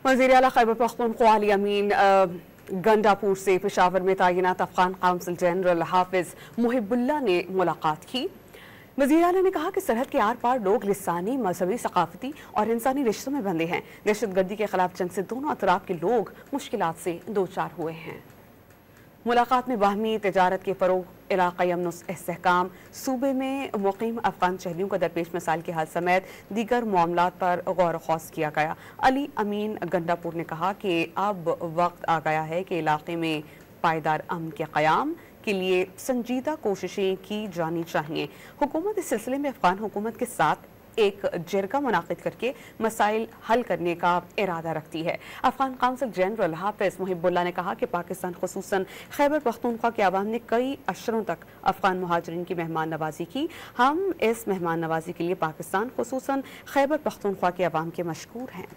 वज़ीर आला खैबर पख्तूनख्वा अली अमीन गंडापुर से पेशावर में तैनात अफगान काउंसिल जनरल हाफिज मुहिबुल्लाह ने मुलाकात की। वज़ीर आला ने कहा कि सरहद के आर पार लोग लिसानी, मजहबी, सकाफती और इंसानी रिश्तों में बंधे हैं। दहशतगर्दी के खिलाफ जंग से दोनों अतराफ के लोग मुश्किलात से दो चार हुए हैं। मुलाकात में बाहमी तजारत के फ़रोग़, इलाक़ाई अमन और इस्तेहकाम, सूबे में मुक़ीम अफ़गान शहरियों का दरपेश मसाइल के हल समेत दीगर मामलात पर गौर ख़ौस किया गया। अली अमीन गंडापुर ने कहा कि अब वक्त आ गया है कि इलाक़े में पायदार अमन के क़याम के लिए संजीदा कोशिशें की जानी चाहिए। हुकूमत इस सिलसिले में अफ़गान हुकूमत के साथ एक जरगा मुनाक़िद करके मसाइल हल करने का इरादा रखती है। अफ़गान काउंसिल जनरल हाफिज मुहिबुल्लाह ने कहा कि पाकिस्तान ख़ुसूसन खैबर पख्तूनख्वा के अवाम ने कई अशरों तक अफ़गान मुहाजिरीन की मेहमान नवाजी की। हम इस मेहमान नवाजी के लिए पाकिस्तान ख़ुसूसन खैबर पख्तूनख्वा के अवाम के मशकूर हैं।